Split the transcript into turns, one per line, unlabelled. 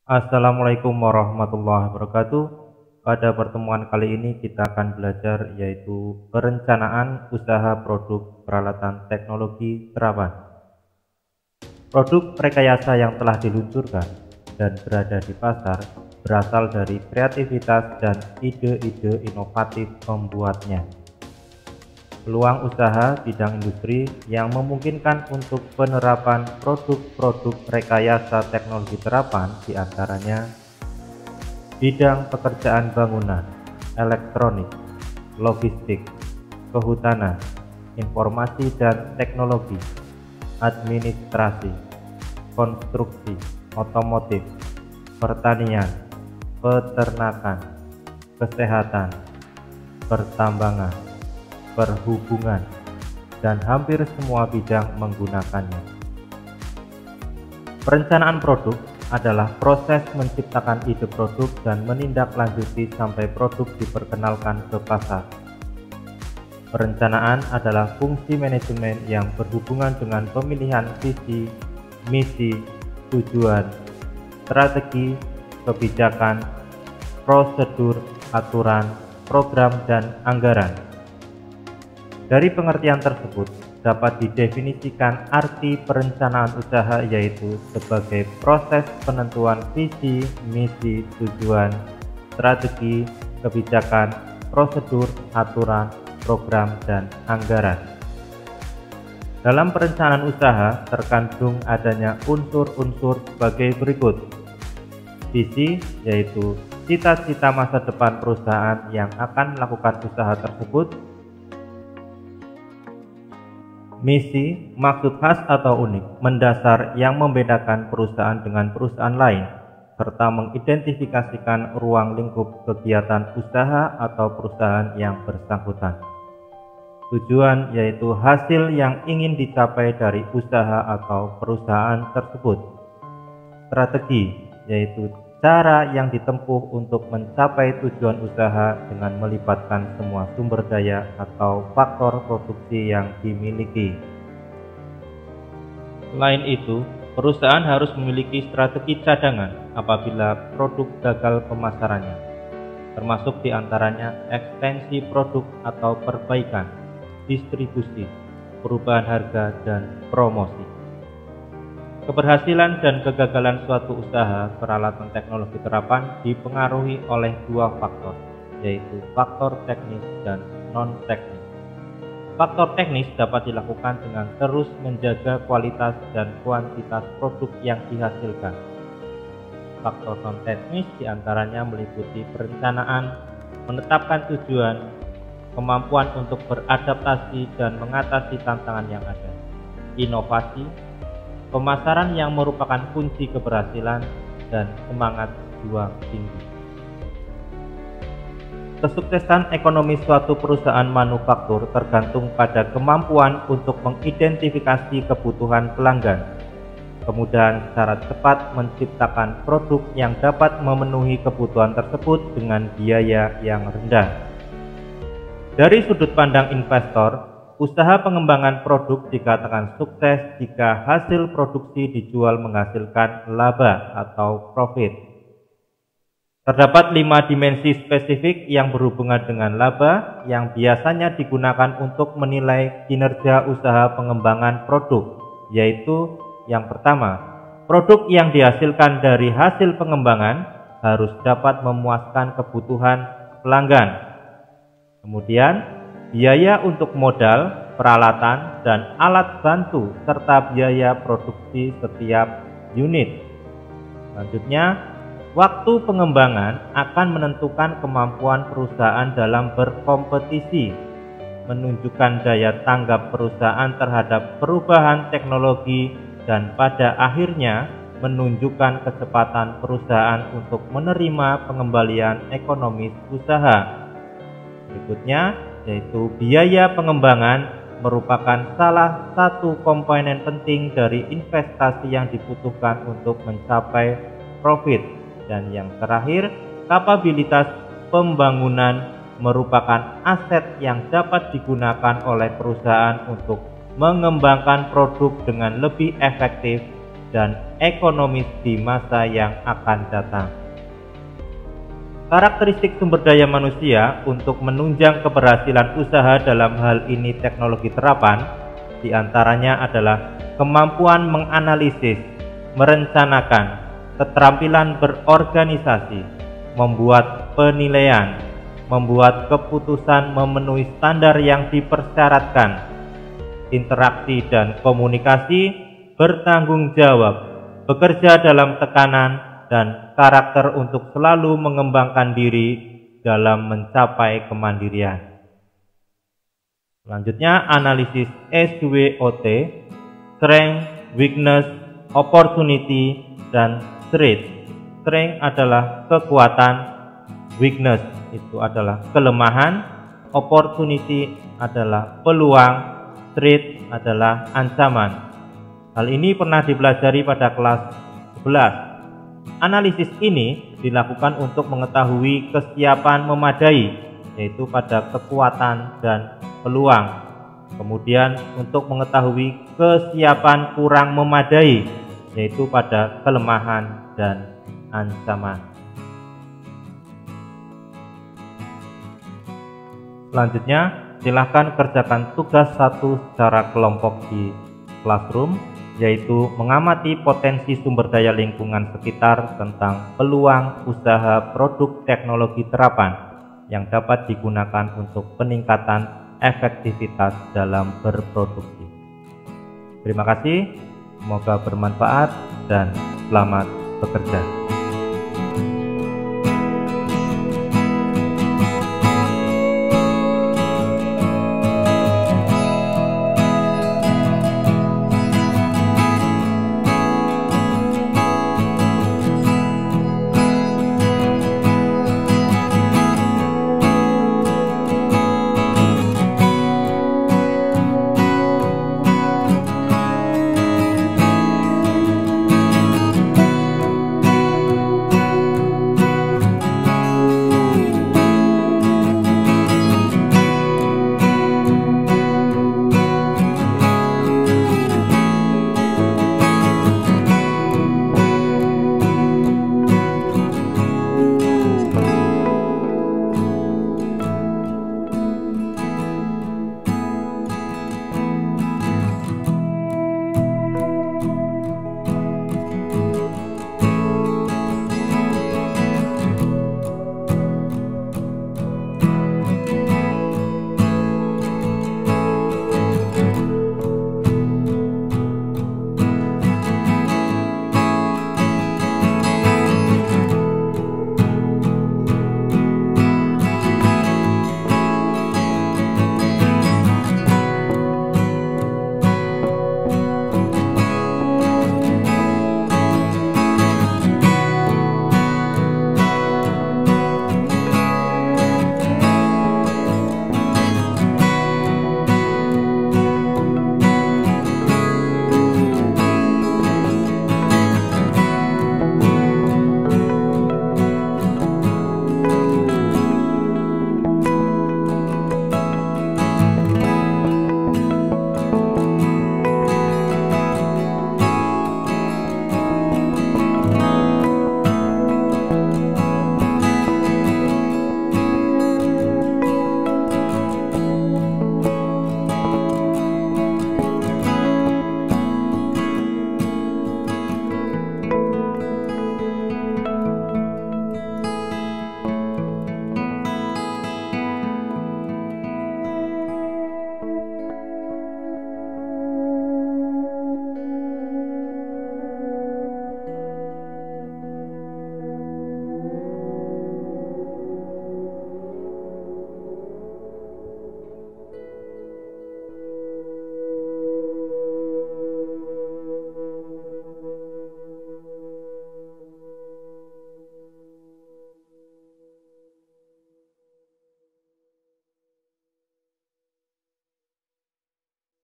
Assalamualaikum warahmatullahi wabarakatuh. Pada pertemuan kali ini kita akan belajar yaitu perencanaan usaha produk peralatan teknologi terapan. Produk rekayasa yang telah diluncurkan dan berada di pasar berasal dari kreativitas dan ide-ide inovatif pembuatnya. Peluang usaha bidang industri yang memungkinkan untuk penerapan produk-produk rekayasa teknologi terapan diantaranya bidang pekerjaan bangunan, elektronik, logistik, kehutanan, informasi dan teknologi, administrasi, konstruksi, otomotif, pertanian, peternakan, kesehatan, pertambangan, perhubungan, dan hampir semua bidang menggunakannya. Perencanaan produk adalah proses menciptakan ide produk dan menindaklanjuti sampai produk diperkenalkan ke pasar. Perencanaan adalah fungsi manajemen yang berhubungan dengan pemilihan visi, misi, tujuan, strategi, kebijakan, prosedur, aturan, program, dan anggaran. Dari pengertian tersebut, dapat didefinisikan arti perencanaan usaha yaitu sebagai proses penentuan visi, misi, tujuan, strategi, kebijakan, prosedur, aturan, program, dan anggaran. Dalam perencanaan usaha terkandung adanya unsur-unsur sebagai berikut. Visi yaitu cita-cita masa depan perusahaan yang akan melakukan usaha tersebut. Misi, maksud khas atau unik, mendasar yang membedakan perusahaan dengan perusahaan lain, serta mengidentifikasikan ruang lingkup kegiatan usaha atau perusahaan yang bersangkutan. Tujuan yaitu hasil yang ingin dicapai dari usaha atau perusahaan tersebut. Strategi yaitu cara yang ditempuh untuk mencapai tujuan usaha dengan melibatkan semua sumber daya atau faktor produksi yang dimiliki. Selain itu, perusahaan harus memiliki strategi cadangan apabila produk gagal pemasarannya, termasuk diantaranya ekstensi produk atau perbaikan, distribusi, perubahan harga, dan promosi. Keberhasilan dan kegagalan suatu usaha peralatan teknologi terapan dipengaruhi oleh dua faktor, yaitu faktor teknis dan non-teknis. Faktor teknis dapat dilakukan dengan terus menjaga kualitas dan kuantitas produk yang dihasilkan. Faktor non-teknis diantaranya meliputi perencanaan, menetapkan tujuan, kemampuan untuk beradaptasi dan mengatasi tantangan yang ada, inovasi, pemasaran yang merupakan kunci keberhasilan, dan semangat juang tinggi. Kesuksesan ekonomi suatu perusahaan manufaktur tergantung pada kemampuan untuk mengidentifikasi kebutuhan pelanggan, kemudian secara cepat menciptakan produk yang dapat memenuhi kebutuhan tersebut dengan biaya yang rendah. Dari sudut pandang investor, usaha pengembangan produk dikatakan sukses jika hasil produksi dijual menghasilkan laba atau profit. Terdapat 5 dimensi spesifik yang berhubungan dengan laba yang biasanya digunakan untuk menilai kinerja usaha pengembangan produk, yaitu yang pertama, produk yang dihasilkan dari hasil pengembangan harus dapat memuaskan kebutuhan pelanggan. Kemudian, biaya untuk modal, peralatan, dan alat bantu, serta biaya produksi setiap unit. Selanjutnya, waktu pengembangan akan menentukan kemampuan perusahaan dalam berkompetisi, menunjukkan daya tanggap perusahaan terhadap perubahan teknologi, dan pada akhirnya menunjukkan kecepatan perusahaan untuk menerima pengembalian ekonomis usaha. Berikutnya, yaitu biaya pengembangan merupakan salah satu komponen penting dari investasi yang dibutuhkan untuk mencapai profit. Dan yang terakhir, kapabilitas pembangunan merupakan aset yang dapat digunakan oleh perusahaan untuk mengembangkan produk dengan lebih efektif dan ekonomis di masa yang akan datang. Karakteristik sumber daya manusia untuk menunjang keberhasilan usaha dalam hal ini teknologi terapan, diantaranya adalah kemampuan menganalisis, merencanakan, keterampilan berorganisasi, membuat penilaian, membuat keputusan memenuhi standar yang dipersyaratkan, interaksi dan komunikasi, bertanggung jawab, bekerja dalam tekanan, dan karakter untuk selalu mengembangkan diri dalam mencapai kemandirian. Selanjutnya, analisis SWOT, Strength, Weakness, Opportunity, dan Threat. Strength adalah kekuatan, weakness itu adalah kelemahan, opportunity adalah peluang, threat adalah ancaman. Hal ini pernah dipelajari pada kelas 11. Analisis ini dilakukan untuk mengetahui kesiapan memadai, yaitu pada kekuatan dan peluang. Kemudian untuk mengetahui kesiapan kurang memadai, yaitu pada kelemahan dan ancaman. Selanjutnya, silakan kerjakan tugas 1 secara kelompok di classroom, yaitu mengamati potensi sumber daya lingkungan sekitar tentang peluang usaha produk teknologi terapan yang dapat digunakan untuk peningkatan efektivitas dalam berproduksi. Terima kasih, semoga bermanfaat dan selamat bekerja.